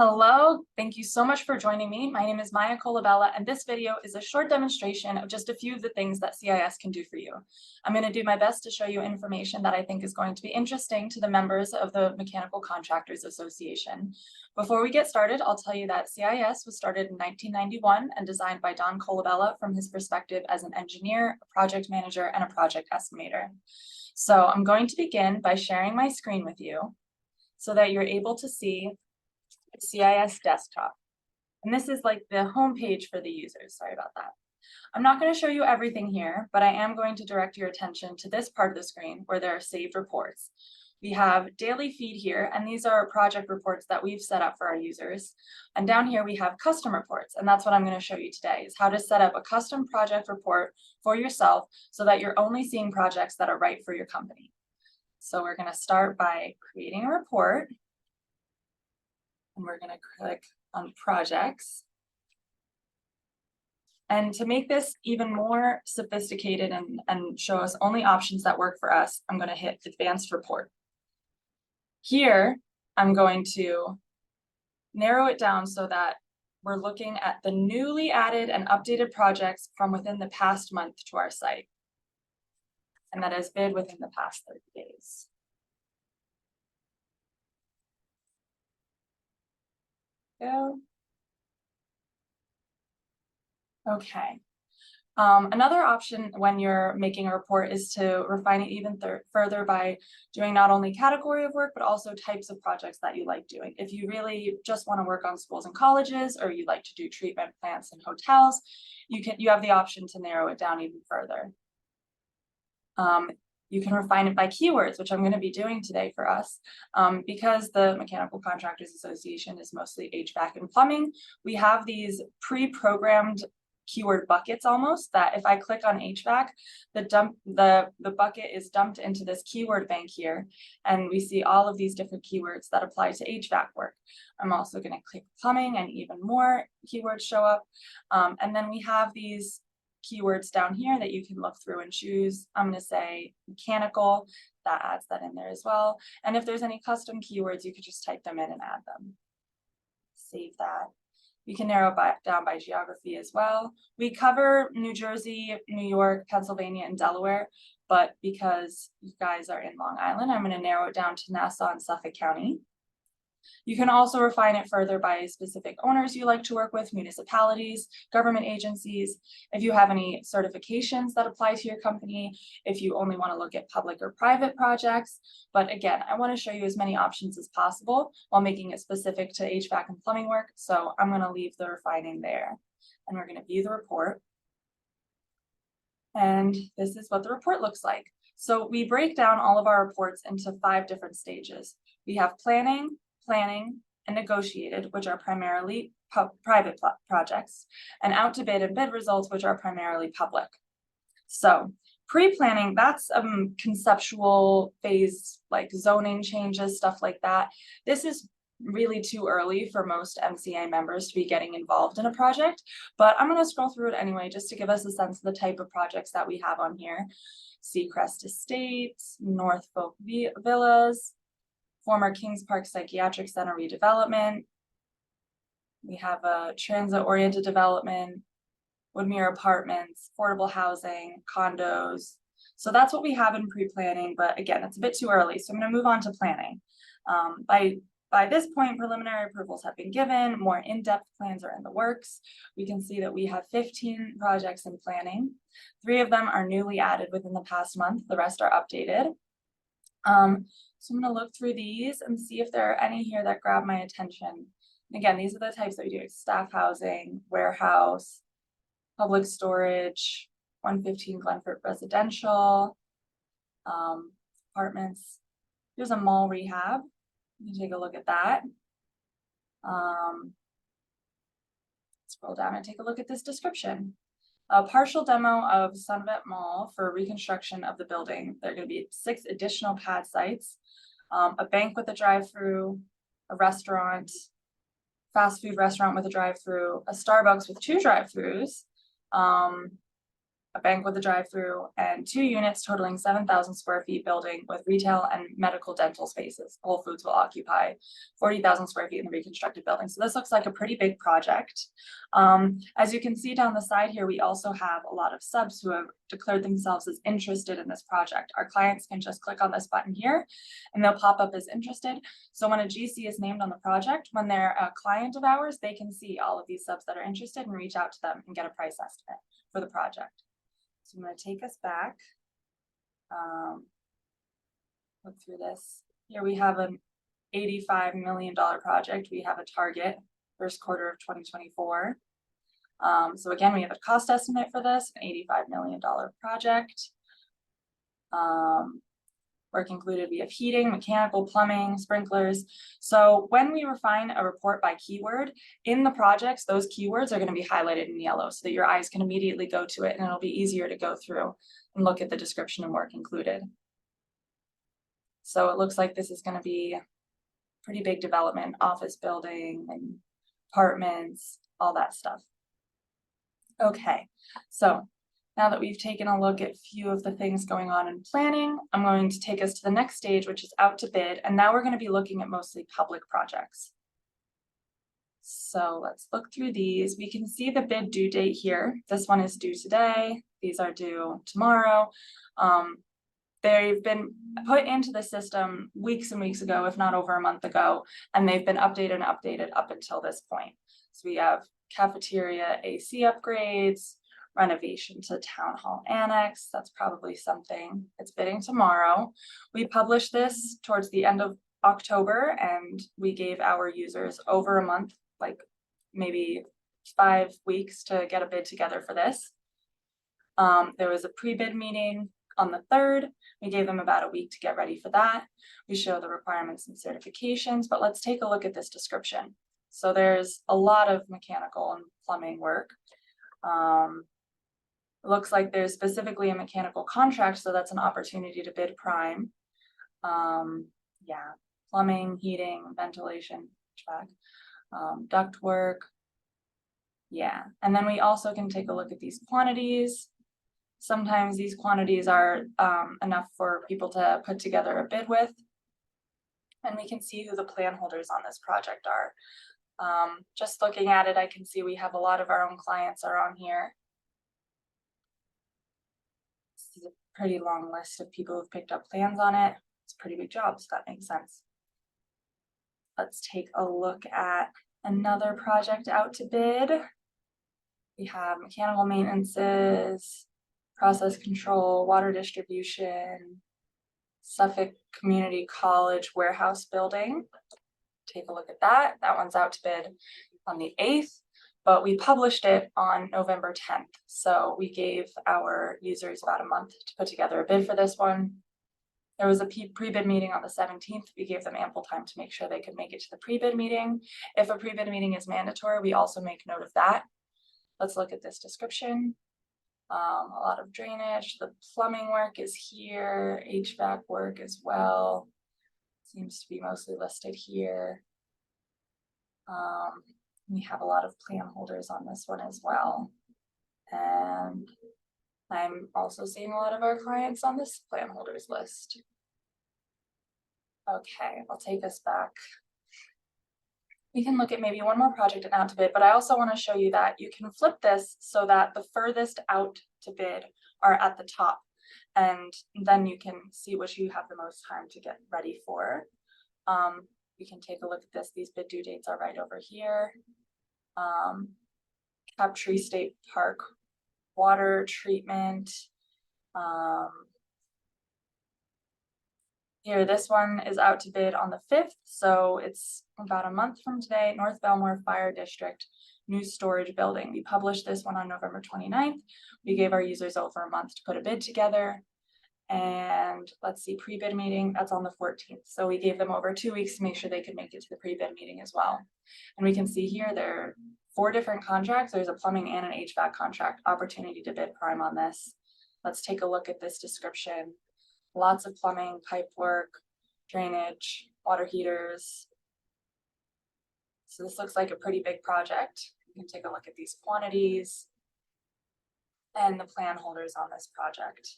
Hello, thank you so much for joining me. My name is Maya Colabella, and this video is a short demonstration of just a few of the things that CIS can do for you. I'm going to do my best to show you information that I think is going to be interesting to the members of the Mechanical Contractors Association. Before we get started, I'll tell you that CIS was started in 1991 and designed by Don Colabella from his perspective as an engineer, a project manager, and a project estimator. So I'm going to begin by sharing my screen with you so that you're able to see CIS desktop. And this is like the home page for the users. Sorry about that. I'm not going to show you everything here, but I am going to direct your attention to this part of the screen where there are saved reports. We have daily feed here, and these are project reports that we've set up for our users. And down here we have custom reports, and that's what I'm going to show you today, is how to set up a custom project report for yourself so that you're only seeing projects that are right for your company. So we're going to start by creating a report. And we're going to click on projects. And to make this even more sophisticated and show us only options that work for us, I'm going to hit advanced report. Here, I'm going to narrow it down so that we're looking at the newly added and updated projects from within the past month to our site. And that is bid within the past 30 days. Go. Okay. Another option when you're making a report is to refine it even further by doing not only category of work, but also types of projects that you like doing. If you really just want to work on schools and colleges, or you like to do treatment plants and hotels, you have the option to narrow it down even further. You can refine it by keywords, which I'm going to be doing today for us. Because the Mechanical Contractors Association is mostly HVAC and plumbing, we have these pre-programmed keyword buckets almost, that if I click on HVAC, the bucket is dumped into this keyword bank here, and we see all of these different keywords that apply to HVAC work. I'm also going to click plumbing and even more keywords show up. And then we have these keywords down here that you can look through and choose. I'm going to say mechanical, that adds that in there as well. And if there's any custom keywords, you could just type them in and add them. Save that. You can narrow down by geography as well. We cover New Jersey, New York, Pennsylvania, and Delaware, but because you guys are in Long Island, I'm going to narrow it down to Nassau and Suffolk County. You can also refine it further by specific owners you like to work with, municipalities, government agencies, if you have any certifications that apply to your company, if you only want to look at public or private projects. But again, I want to show you as many options as possible while making it specific to HVAC and plumbing work. So I'm going to leave the refining there, and we're going to view the report. And this is what the report looks like. So we break down all of our reports into 5 different stages. We have planning, and negotiated, which are primarily private projects, and out to bid and bid results, which are primarily public. So pre-planning, that's a conceptual phase, like zoning changes, stuff like that. This is really too early for most MCA members to be getting involved in a project, but I'm going to scroll through it anyway, just to give us a sense of the type of projects that we have on here. Seacrest Estates, Norfolk Villas, former Kings Park Psychiatric Center redevelopment. We have a transit-oriented development, Woodmere Apartments, affordable housing, condos. So that's what we have in pre-planning, but again, it's a bit too early. So I'm going to move on to planning. By this point, preliminary approvals have been given, more in-depth plans are in the works. We can see that we have 15 projects in planning. 3 of them are newly added within the past month. The rest are updated. So I'm going to look through these and see if there are any here that grab my attention. And again, these are the types that we do: staff housing, warehouse, public storage, 115 Glenford residential, apartments. Here's a mall rehab. You can take a look at that. Scroll down and take a look at this description. A partial demo of Sunvet Mall for reconstruction of the building. There are going to be 6 additional pad sites, a bank with a drive-through, a restaurant, fast food restaurant with a drive-through, a Starbucks with 2 drive-throughs, a bank with a drive-through, and 2 units totaling 7,000 square feet building with retail and medical dental spaces. Whole Foods will occupy 40,000 square feet in the reconstructed building. So this looks like a pretty big project. As you can see down the side here, we also have a lot of subs who have declared themselves as interested in this project. Our clients can just click on this button here and they'll pop up as interested. So when a GC is named on the project, when they're a client of ours, they can see all of these subs that are interested and reach out to them and get a price estimate for the project. So I'm going to take us back, look through this. Here we have an $85 million project. We have a target first quarter of 2024. So again, we have a cost estimate for this, an $85 million project. Work included, we have heating, mechanical, plumbing, sprinklers. So when we refine a report by keyword in the projects, those keywords are going to be highlighted in yellow so that your eyes can immediately go to it and it'll be easier to go through and look at the description and work included. So it looks like this is going to be a pretty big development, office building and apartments, all that stuff. Okay, so now that we've taken a look at a few of the things going on in planning, I'm going to take us to the next stage, which is out to bid. And now we're going to be looking at mostly public projects. So let's look through these. We can see the bid due date here. This one is due today. These are due tomorrow. They've been put into the system weeks and weeks ago, if not over a month ago, and they've been updated and updated up until this point. So we have cafeteria AC upgrades, renovation to town hall annex. That's probably something it's bidding tomorrow. We published this towards the end of October and we gave our users over a month, like maybe 5 weeks to get a bid together for this. There was a pre-bid meeting on the 3rd. We gave them about a week to get ready for that. We show the requirements and certifications, but let's take a look at this description. So there's a lot of mechanical and plumbing work. It looks like there's specifically a mechanical contract, so that's an opportunity to bid prime. Yeah, plumbing, heating, ventilation, HVAC, duct work. Yeah, and then we also can take a look at these quantities. Sometimes these quantities are enough for people to put together a bid with. And we can see who the plan holders on this project are. Just looking at it, I can see we have a lot of our own clients are on here. This is a pretty long list of people who've picked up plans on it. It's a pretty big job, so that makes sense. Let's take a look at another project out to bid. We have mechanical maintenances, process control, water distribution, Suffolk Community College warehouse building. Take a look at that. That one's out to bid on the 8th, but we published it on November 10th. So we gave our users about a month to put together a bid for this one. There was a pre-bid meeting on the 17th. We gave them ample time to make sure they could make it to the pre-bid meeting. If a pre-bid meeting is mandatory, we also make note of that. Let's look at this description. A lot of drainage. The plumbing work is here, HVAC work as well. Seems to be mostly listed here. We have a lot of plan holders on this one as well. And I'm also seeing a lot of our clients on this plan holders list. Okay, I'll take us back. We can look at maybe one more project and out to bid, but I also want to show you that you can flip this so that the furthest out to bid are at the top. And then you can see which you have the most time to get ready for. We can take a look at this. These bid due dates are right over here. Captree State Park water treatment. Here, this one is out to bid on the 5th, so it's about a month from today. North Belmore Fire District new storage building. We published this one on November 29th. We gave our users over a month to put a bid together. And let's see, pre-bid meeting, that's on the 14th. So we gave them over 2 weeks to make sure they could make it to the pre-bid meeting as well. And we can see here there are 4 different contracts. There's a plumbing and an HVAC contract, opportunity to bid prime on this. Let's take a look at this description. Lots of plumbing, pipe work, drainage, water heaters. So this looks like a pretty big project. You can take a look at these quantities. and the plan holders on this project.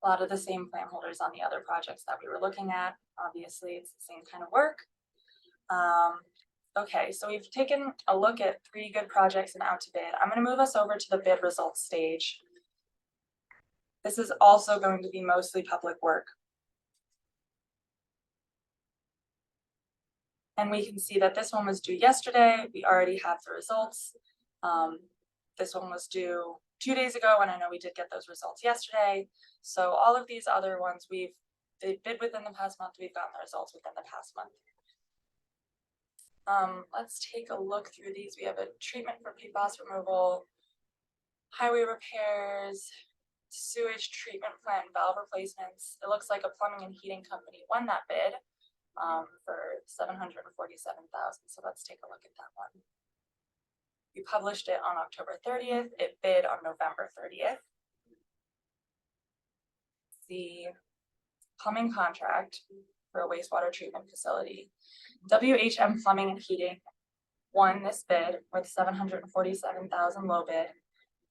A lot of the same plan holders on the other projects that we were looking at. Obviously, it's the same kind of work. Okay, so we've taken a look at 3 good projects and out to bid. I'm going to move us over to the bid results stage. This is also going to be mostly public work. And we can see that this one was due yesterday. We already have the results. This one was due 2 days ago, and I know we did get those results yesterday. So all of these other ones they bid within the past month, we've gotten the results within the past month. Let's take a look through these. We have a treatment for PFAS removal, highway repairs, sewage treatment plant valve replacements. It looks like a plumbing and heating company won that bid for $747,000. So let's take a look at that one. We published it on October 30th. It bid on November 30th. The plumbing contract for a wastewater treatment facility. WHM Plumbing and Heating won this bid with $747,000 low bid.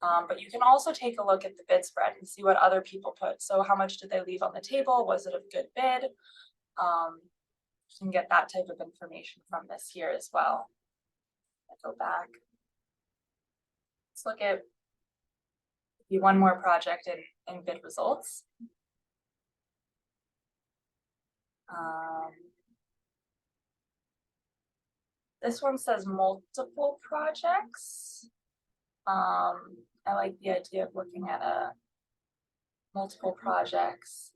But you can also take a look at the bid spread and see what other people put. So how much did they leave on the table? Was it a good bid? You can get that type of information from this here as well. I'll go back. Let's look at the one more project in bid results. This one says multiple projects. I like the idea of looking at multiple projects.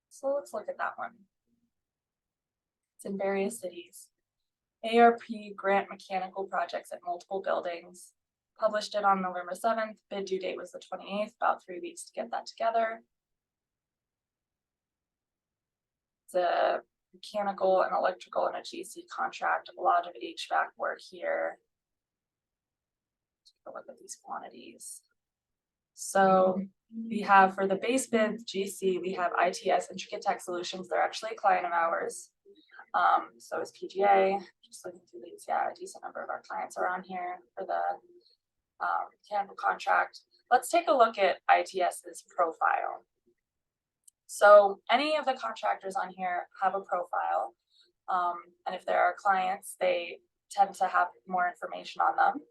So let's look at that one. It's in various cities. ARP grant mechanical projects at multiple buildings. Published it on November 7th. Bid due date was the 28th, about 3 weeks to get that together. It's a mechanical and electrical and a GC contract, a lot of HVAC work here. Take a look at these quantities. So we have for the base bid GC, we have ITS Intricate Tech Solutions. They're actually a client of ours. So is PGA. Just looking through these, yeah, a decent number of our clients are on here for the mechanical contract. Let's take a look at ITS's profile. So any of the contractors on here have a profile. And if there are clients, they tend to have more information on them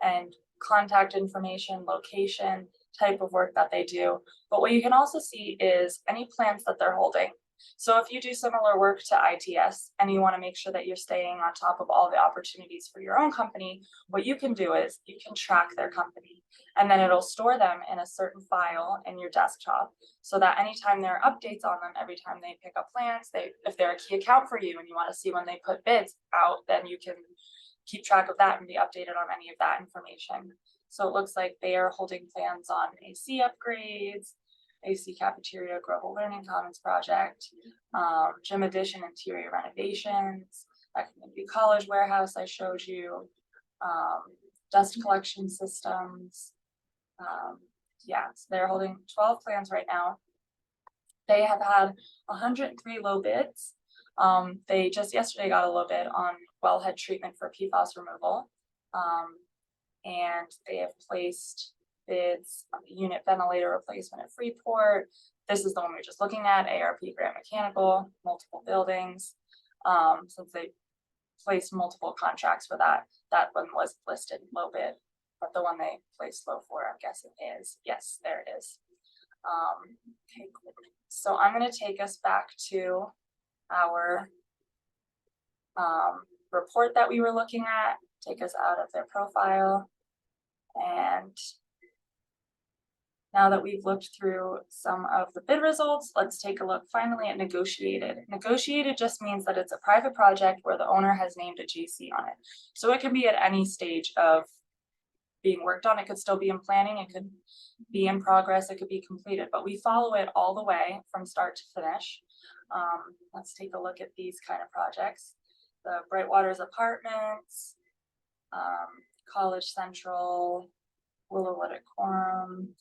and contact information, location, type of work that they do. But what you can also see is any plans that they're holding. So if you do similar work to ITS and you want to make sure that you're staying on top of all the opportunities for your own company, what you can do is you can track their company and then it'll store them in a certain file in your desktop so that anytime there are updates on them, every time they pick up plans, if they're a key account for you and you want to see when they put bids out, then you can keep track of that and be updated on any of that information. So it looks like they are holding plans on AC upgrades, AC cafeteria, global learning commons project, gym addition, interior renovations, that community college warehouse I showed you, dust collection systems. Yeah, so they're holding 12 plans right now. They have had 103 low bids. They just yesterday got a low bid on wellhead treatment for PFAS removal. And they have placed bids on the unit ventilator replacement at Freeport. This is the one we were just looking at, ARP grant mechanical, multiple buildings. Since they placed multiple contracts for that one was listed low bid, but the one they placed low for, I'm guessing is, yes, there it is. Okay, cool. So I'm going to take us back to our report that we were looking at, take us out of their profile. And now that we've looked through some of the bid results, let's take a look finally at negotiated. Negotiated just means that it's a private project where the owner has named a GC on it. So it can be at any stage of being worked on. It could still be in planning, it could be in progress, it could be completed, but we follow it all the way from start to finish. Let's take a look at these kind of projects. The Brightwaters Apartments, College Central, Willowwood at Quorum.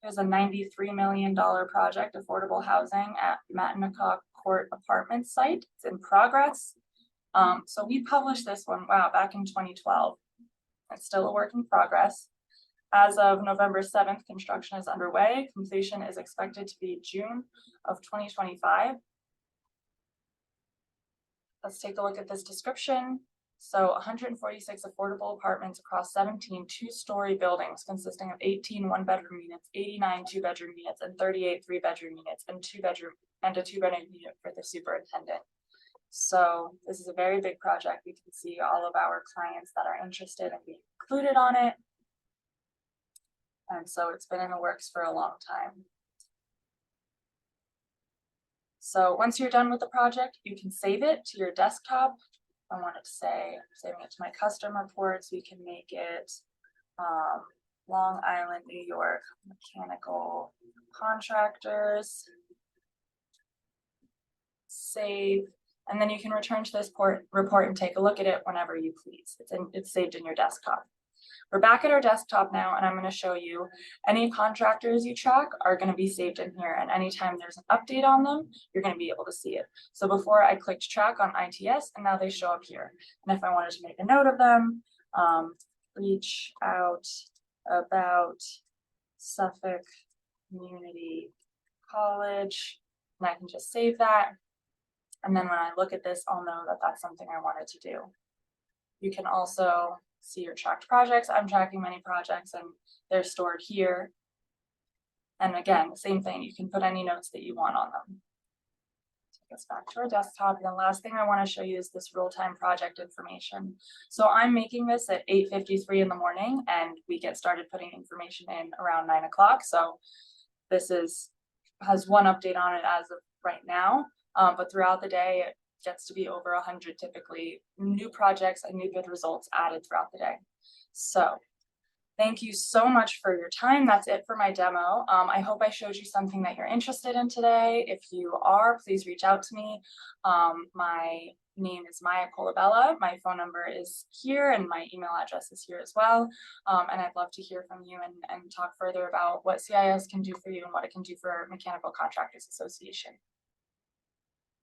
There's a $93 million project, affordable housing at Matinacock Court apartment site. It's in progress. So we published this one, wow, back in 2012. It's still a work in progress. As of November 7th, construction is underway. Completion is expected to be June of 2025. Let's take a look at this description. So 146 affordable apartments across 17 two-story buildings consisting of 18 one-bedroom units, 89 two-bedroom units, and 38 three-bedroom units, and a two-bedroom unit for the superintendent. So this is a very big project. We can see all of our clients that are interested in being included on it. And so it's been in the works for a long time. So once you're done with the project, you can save it to your desktop. I wanted to say, I'm saving it to my custom reports. We can make it Long Island, New York, mechanical contractors. Save, and then you can return to this report and take a look at it whenever you please. It's saved in your desktop. We're back at our desktop now, and I'm going to show you any contractors you track are going to be saved in here, and anytime there's an update on them, you're going to be able to see it. So before I clicked track on ITS, and now they show up here. And if I wanted to make a note of them, reach out about Suffolk Community College, and I can just save that. And then when I look at this, I'll know that that's something I wanted to do. You can also see your tracked projects. I'm tracking many projects and they're stored here. And again, the same thing, you can put any notes that you want on them. Take us back to our desktop. And the last thing I want to show you is this real-time project information. So I'm making this at 8:53 in the morning, and we get started putting information in around 9 o'clock. So this has one update on it as of right now, but throughout the day, it gets to be over 100 typically new projects and new good results added throughout the day. So thank you so much for your time. That's it for my demo. I hope I showed you something that you're interested in today. If you are, please reach out to me. My name is Maya Colabella. My phone number is here and my email address is here as well. And I'd love to hear from you and talk further about what CIS can do for you and what it can do for Mechanical Contractors Association.